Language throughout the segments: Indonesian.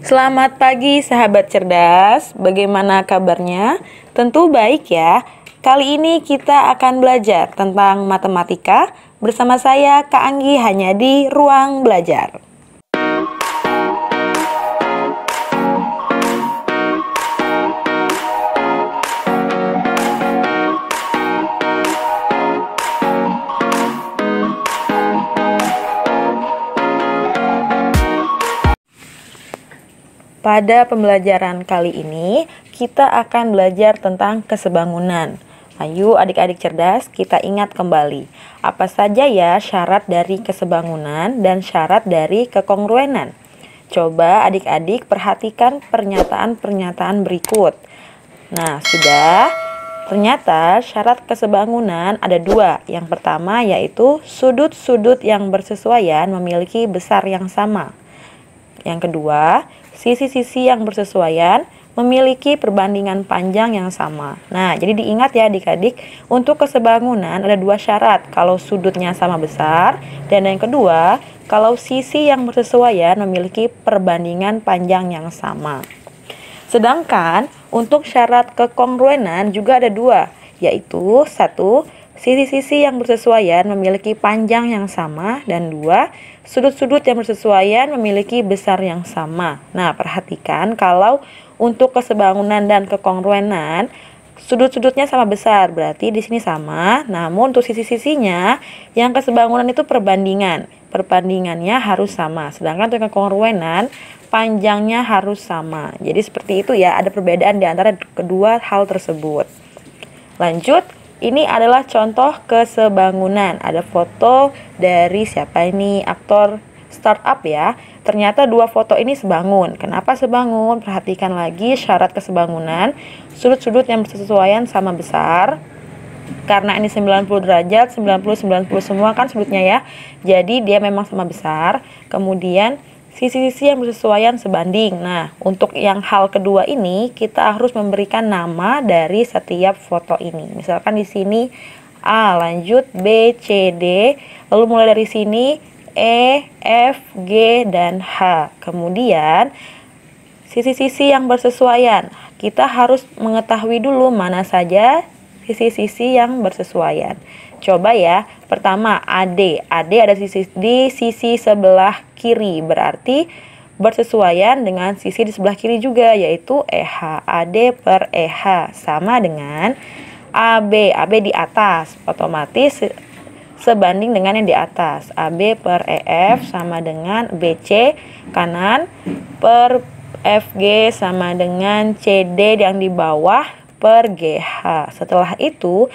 Selamat pagi sahabat cerdas, bagaimana kabarnya? Tentu baik ya. Kali ini kita akan belajar tentang matematika bersama saya Kak Anggi hanya di Ruang Belajar. Pada pembelajaran kali ini, kita akan belajar tentang kesebangunan. Ayo adik-adik cerdas, kita ingat kembali. Apa saja ya syarat dari kesebangunan dan syarat dari kekongruenan? Coba adik-adik perhatikan pernyataan-pernyataan berikut. Nah, sudah. Ternyata syarat kesebangunan ada dua. Yang pertama yaitu sudut-sudut yang bersesuaian memiliki besar yang sama. Yang kedua, sisi-sisi yang bersesuaian memiliki perbandingan panjang yang sama. Nah, jadi diingat ya adik-adik, untuk kesebangunan ada dua syarat. Kalau sudutnya sama besar, dan yang kedua, kalau sisi yang bersesuaian memiliki perbandingan panjang yang sama. Sedangkan untuk syarat kekongruenan juga ada dua, yaitu satu, sisi-sisi yang bersesuaian memiliki panjang yang sama, dan dua, sudut-sudut yang bersesuaian memiliki besar yang sama. Nah, perhatikan kalau untuk kesebangunan dan kekongruenan, sudut-sudutnya sama besar, berarti di sini sama. Namun untuk sisi-sisinya, yang kesebangunan itu perbandingannya harus sama. Sedangkan untuk kekongruenan, panjangnya harus sama. Jadi seperti itu ya, ada perbedaan di antara kedua hal tersebut. Lanjut. Ini adalah contoh kesebangunan. Ada foto dari siapa ini? Aktor startup ya. Ternyata dua foto ini sebangun. Kenapa sebangun? Perhatikan lagi syarat kesebangunan. Sudut-sudut yang bersesuaian sama besar. Karena ini 90 derajat, 90 semua kan sudutnya ya. Jadi dia memang sama besar. Kemudian sisi-sisi yang bersesuaian sebanding. Nah, untuk yang hal kedua ini, kita harus memberikan nama dari setiap foto ini. Misalkan di sini A, lanjut B, C, D, lalu mulai dari sini E, F, G, dan H. Kemudian, sisi-sisi yang bersesuaian. Kita harus mengetahui dulu mana saja sisi-sisi yang bersesuaian. Coba ya, pertama AD. AD ada di sisi sebelah kiri, berarti bersesuaian dengan sisi di sebelah kiri juga, yaitu EH. AD per EH sama dengan AB. AB di atas, otomatis sebanding dengan yang di atas. AB per EF sama dengan BC kanan per FG sama dengan CD yang di bawah per GH. Setelah itu,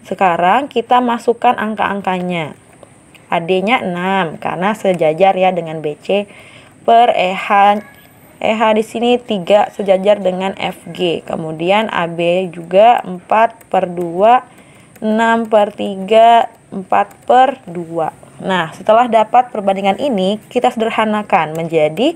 sekarang kita masukkan angka-angkanya. AD-nya 6 karena sejajar ya dengan BC per EH. EH di sini 3 sejajar dengan FG. Kemudian AB juga 4 per 2, 6 per 3, 4 per 2. Nah, setelah dapat perbandingan ini, kita sederhanakan menjadi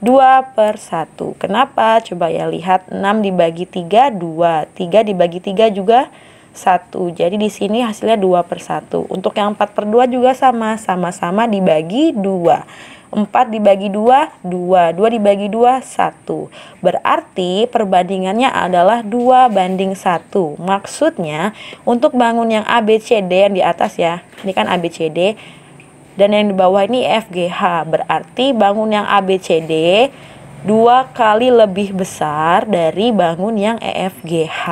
2 per 1. Kenapa? Coba ya lihat, 6 dibagi 3, 2. 3 dibagi 3 juga 1. Jadi di sini hasilnya 2 per 1. Untuk yang 4 per 2 juga sama-sama dibagi 2. 4 dibagi 2, 2. 2 dibagi 2, 1. Berarti perbandingannya adalah 2 banding 1. Maksudnya untuk bangun yang ABCD yang di atas ya. Ini kan ABCD. Dan yang di bawah ini FGH. Berarti bangun yang ABCD 2 kali lebih besar dari bangun yang EFGH.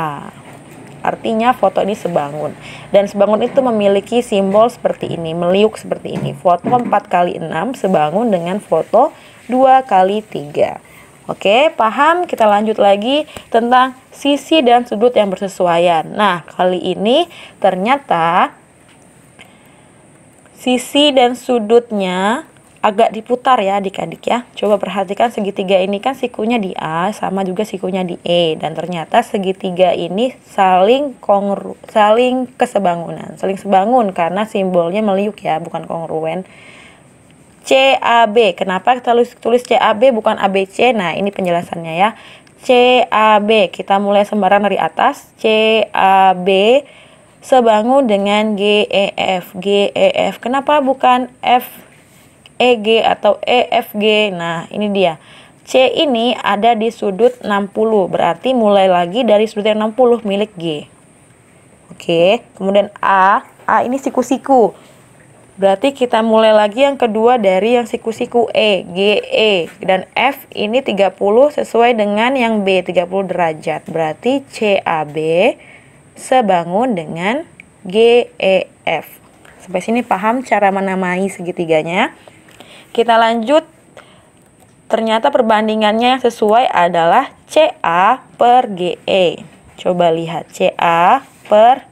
Artinya foto ini sebangun. Dan sebangun itu memiliki simbol seperti ini, meliuk seperti ini. Foto 4 kali 6 sebangun dengan foto 2 kali 3. Oke, paham? Kita lanjut lagi tentang sisi dan sudut yang bersesuaian. Nah, kali ini ternyata sisi dan sudutnya agak diputar ya adik-adik ya. Coba perhatikan segitiga ini kan sikunya di A sama juga sikunya di E. Dan ternyata segitiga ini saling kesebangunan. Saling sebangun karena simbolnya meliuk ya, bukan kongruen. CAB. Kenapa kita tulis CAB bukan ABC? Nah, ini penjelasannya ya. CAB. Kita mulai sembarang dari atas. CAB sebangun dengan GEF. GEF. Kenapa bukan FEG atau EFG? Nah, ini dia. C ini ada di sudut 60, berarti mulai lagi dari sudut yang 60 milik G. Oke, kemudian A ini siku-siku. Berarti kita mulai lagi yang kedua dari yang siku-siku E, GE. Dan F ini 30 sesuai dengan yang B, 30 derajat. Berarti CAB sebangun dengan GEF. Sampai sini paham cara menamai segitiganya? Kita lanjut. Ternyata perbandingannya yang sesuai adalah CA per GE. Coba lihat CA per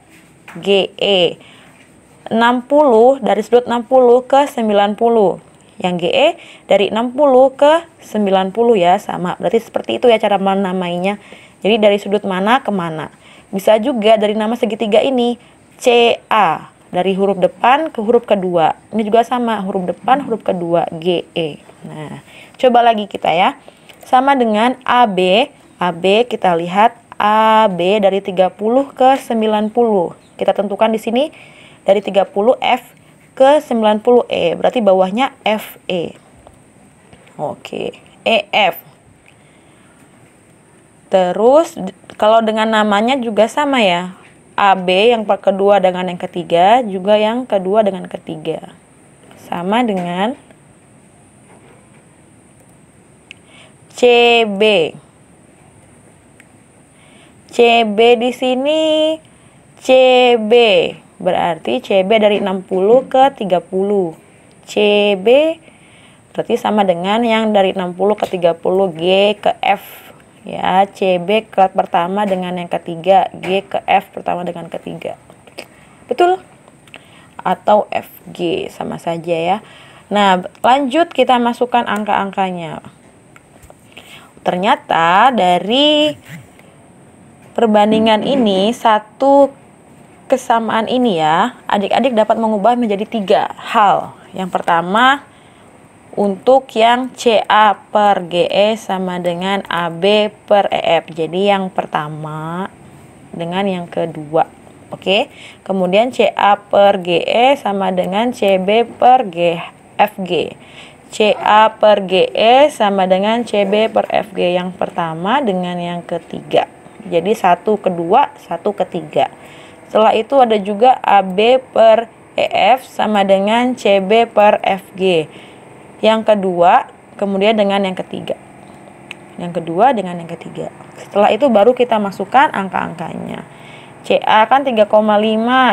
GE. 60 dari sudut 60 ke 90. Yang GE dari 60 ke 90 ya, sama. Berarti seperti itu ya cara menamainya. Jadi dari sudut mana ke mana. Bisa juga dari nama segitiga ini CA. Dari huruf depan ke huruf kedua. Ini juga sama, huruf depan, huruf kedua, GE. Nah, coba lagi kita ya. Sama dengan AB. AB kita lihat AB dari 30 ke 90. Kita tentukan di sini dari 30 F ke 90 E. Berarti bawahnya FE. Oke, EF. Terus kalau dengan namanya juga sama ya. AB yang kedua dengan yang ketiga, juga yang kedua dengan ketiga. Sama dengan CB. CB di sini CB. Berarti CB dari 60 ke 30. CB berarti sama dengan yang dari 60 ke 30, G ke F. Ya, CB ke pertama dengan yang ketiga, G ke F pertama dengan ketiga. Betul? Atau FG, sama saja ya. Nah, lanjut kita masukkan angka-angkanya. Ternyata dari perbandingan ini, satu kesamaan ini ya, adik-adik dapat mengubah menjadi 3 hal. Yang pertama, untuk yang CA per GE sama dengan AB per EF. Jadi yang pertama dengan yang kedua. Oke. Kemudian CA per GE sama dengan CB per FG. CA per GE sama dengan CB per FG. Yang pertama dengan yang ketiga. Jadi satu kedua, satu ketiga. Setelah itu ada juga AB per EF sama dengan CB per FG. Yang kedua, kemudian dengan yang ketiga. Yang kedua dengan yang ketiga. Setelah itu baru kita masukkan angka-angkanya. CA kan 3,5,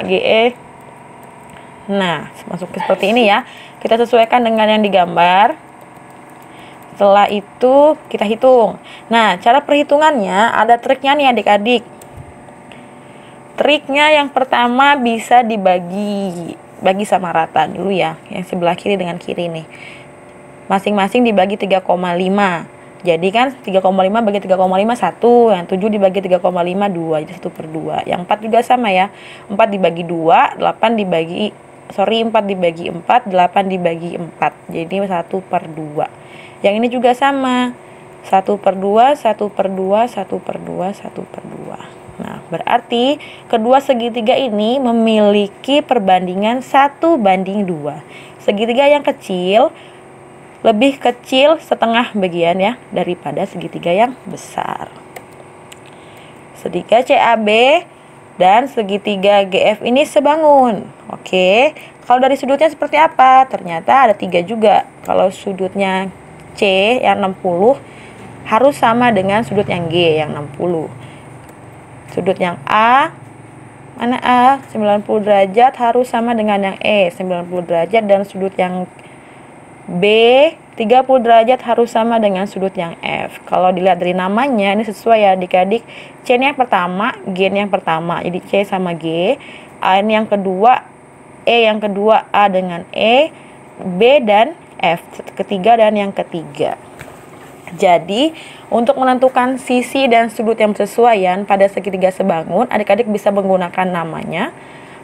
GE. Nah, masuk seperti ini ya. Kita sesuaikan dengan yang digambar. Setelah itu kita hitung. Nah, cara perhitungannya ada triknya nih adik-adik. Triknya yang pertama bisa bagi sama rata dulu ya. Yang sebelah kiri dengan kiri nih. Masing-masing dibagi 3,5. Jadi kan 3,5 bagi 3,5 1. Yang 7 dibagi 3,5 2. Jadi 1/2. Yang 4 juga sama ya. 4 dibagi 2, 4 dibagi 4, 8 dibagi 4. Jadi 1/2. Yang ini juga sama. 1/2, 1/2, 1/2, 1/2. Nah, berarti kedua segitiga ini memiliki perbandingan 1:2. Segitiga yang kecil lebih kecil setengah bagian ya daripada segitiga yang besar. Segitiga CAB dan segitiga GF ini sebangun. Oke, kalau dari sudutnya seperti apa? Ternyata ada 3 juga. Kalau sudutnya C yang 60 harus sama dengan sudut yang G yang 60. Sudut yang A, mana A? 90 derajat harus sama dengan yang E 90 derajat, dan sudut yang B 30 derajat harus sama dengan sudut yang F. Kalau dilihat dari namanya ini sesuai ya adik-adik. C ini yang pertama, G ini yang pertama. Jadi C sama G. A ini yang kedua, E yang kedua, A dengan E, B dan F ketiga dan yang ketiga. Jadi untuk menentukan sisi dan sudut yang bersesuaian pada segitiga sebangun, adik-adik bisa menggunakan namanya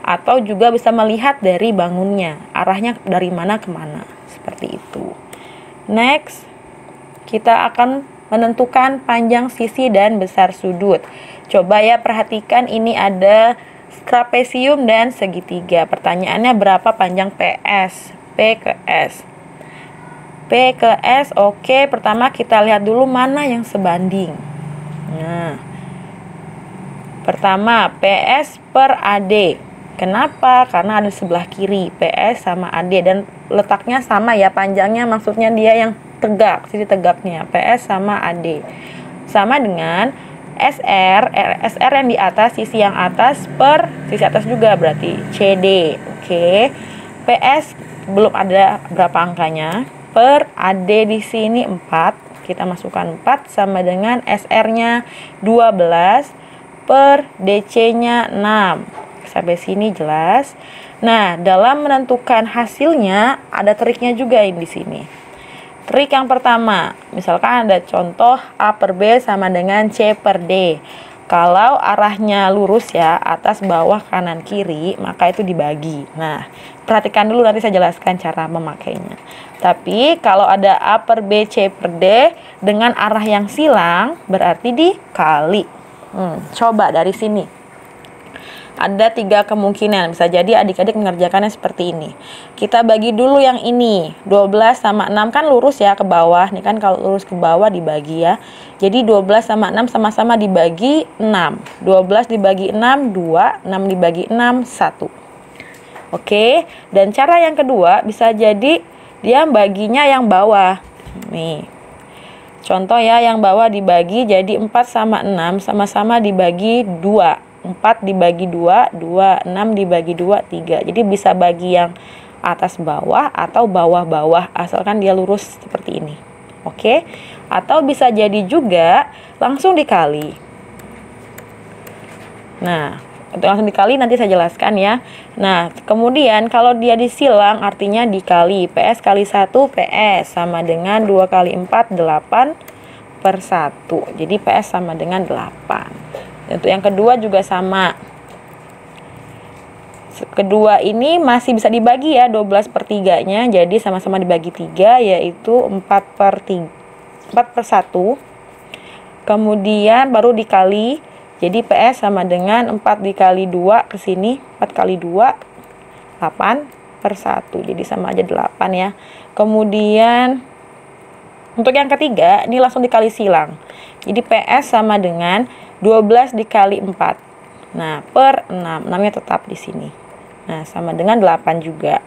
atau juga bisa melihat dari bangunnya, arahnya dari mana ke mana. Seperti itu. Next, kita akan menentukan panjang sisi dan besar sudut. Coba ya perhatikan, ini ada trapesium dan segitiga. Pertanyaannya berapa panjang PS? P ke S. P ke S. Oke, pertama kita lihat dulu mana yang sebanding. Nah, pertama PS per AD. Kenapa? Karena ada di sebelah kiri, PS sama AD, dan letaknya sama ya, panjangnya maksudnya dia yang tegak, sisi tegaknya, PS sama AD. Sama dengan SR yang di atas, sisi yang atas per sisi atas juga, berarti CD. Oke. PS belum ada berapa angkanya, per AD di sini 4. Kita masukkan 4 sama dengan SR-nya 12 per DC-nya 6. Sampai sini jelas. Nah, dalam menentukan hasilnya ada triknya juga di sini. Trik yang pertama, misalkan ada contoh A per B sama dengan C per D. Kalau arahnya lurus ya, atas, bawah, kanan, kiri, maka itu dibagi. Nah, perhatikan dulu, nanti saya jelaskan cara memakainya. Tapi kalau ada A per B, C per D dengan arah yang silang, berarti dikali. Coba dari sini. Ada 3 kemungkinan, bisa jadi adik-adik mengerjakannya seperti ini. Kita bagi dulu yang ini, 12 sama 6 kan lurus ya ke bawah. Nih kan kalau lurus ke bawah dibagi ya. Jadi 12 sama 6 sama-sama dibagi 6. 12 dibagi 6, 2. 6 dibagi 6, 1. Oke, dan cara yang kedua bisa jadi dia baginya yang bawah. Nih, contoh ya, yang bawah dibagi jadi 4 sama 6 sama-sama dibagi 2. 4 dibagi 2, 2, 6 dibagi 2, 3. Jadi bisa bagi yang atas bawah atau bawah bawah, asalkan dia lurus seperti ini. Oke? Atau bisa jadi juga langsung dikali. Nah, untuk langsung dikali nanti saya jelaskan ya. Nah, kemudian kalau dia disilang artinya dikali. PS kali 1 PS sama dengan 2 kali 4, 8 per 1. Jadi PS sama dengan 8. Untuk yang kedua juga sama. Kedua ini masih bisa dibagi ya, 12 per 3-nya. Jadi sama-sama dibagi 3, yaitu 4 per 1. Kemudian baru dikali. Jadi PS sama dengan 4 dikali 2 ke sini. 4 kali 2, 8 per 1. Jadi sama aja 8 ya. Kemudian untuk yang ketiga, ini langsung dikali silang. Jadi PS sama dengan 12 dikali 4. Nah, per 6. 6-nya tetap di sini. Nah, sama dengan 8 juga.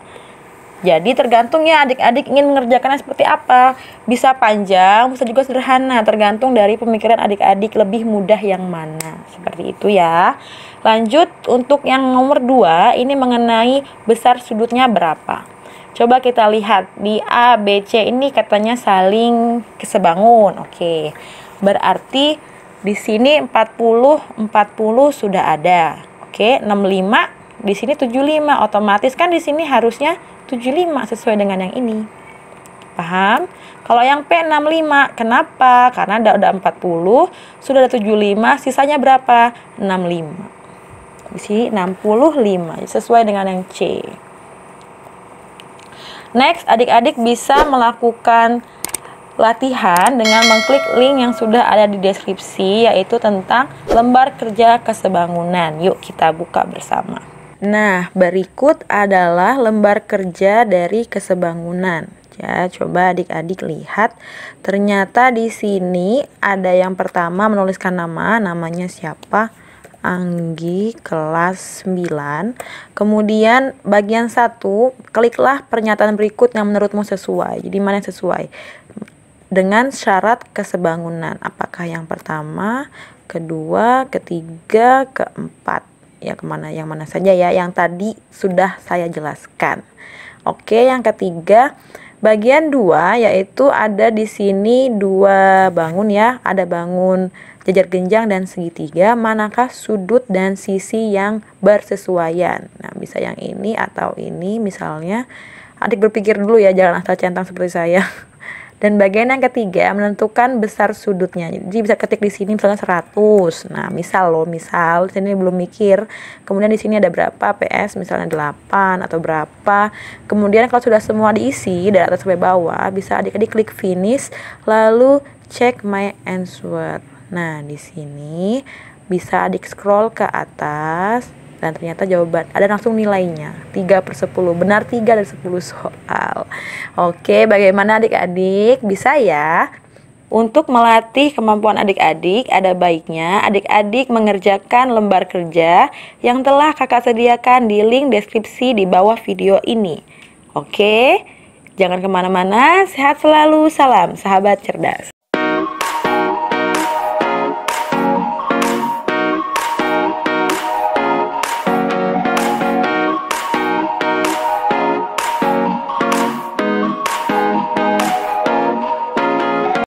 Jadi tergantung ya adik-adik ingin mengerjakannya seperti apa. Bisa panjang, bisa juga sederhana. Tergantung dari pemikiran adik-adik lebih mudah yang mana. Seperti itu ya. Lanjut untuk yang nomor 2, ini mengenai besar sudutnya berapa. Coba kita lihat di A, B, C ini katanya saling kesebangun. Oke. Berarti di sini 40 sudah ada. Oke, 65 di sini 75. Otomatis kan di sini harusnya 75 sesuai dengan yang ini. Paham? Kalau yang P 65, kenapa? Karena ada 40, sudah ada 75, sisanya berapa? 65. Di sini 65 sesuai dengan yang C. Next, adik-adik bisa melakukan latihan dengan mengklik link yang sudah ada di deskripsi, yaitu tentang lembar kerja kesebangunan. Yuk kita buka bersama. Nah, berikut adalah lembar kerja dari kesebangunan. Ya, coba adik-adik lihat. Ternyata di sini ada yang pertama menuliskan namanya siapa? Anggi, kelas 9. Kemudian bagian 1, kliklah pernyataan berikut yang menurutmu sesuai. Jadi mana yang sesuai dengan syarat kesebangunan? Apakah yang pertama, kedua, ketiga, keempat? Ya, kemana? Yang mana saja ya, yang tadi sudah saya jelaskan. Oke, yang ketiga, bagian 2, yaitu ada di sini 2 bangun ya. Ada bangun jajar genjang dan segitiga. Manakah sudut dan sisi yang bersesuaian? Nah, bisa yang ini atau ini misalnya. Adik berpikir dulu ya, jangan asal centang seperti saya. Dan bagian yang ketiga, menentukan besar sudutnya. Jadi bisa ketik di sini misalnya 100. Nah, misal sini belum mikir. Kemudian di sini ada berapa PS, misalnya 8 atau berapa. Kemudian kalau sudah semua diisi dari atas sampai bawah, bisa adik-adik klik finish lalu check my answer. Nah, di sini bisa adik scroll ke atas. Dan ternyata jawaban ada langsung nilainya 3/10. Benar 3 dari 10 soal. Oke, bagaimana adik-adik? Bisa ya? Untuk melatih kemampuan adik-adik, ada baiknya adik-adik mengerjakan lembar kerja yang telah kakak sediakan di link deskripsi di bawah video ini. Oke, jangan kemana-mana, sehat selalu, salam sahabat cerdas.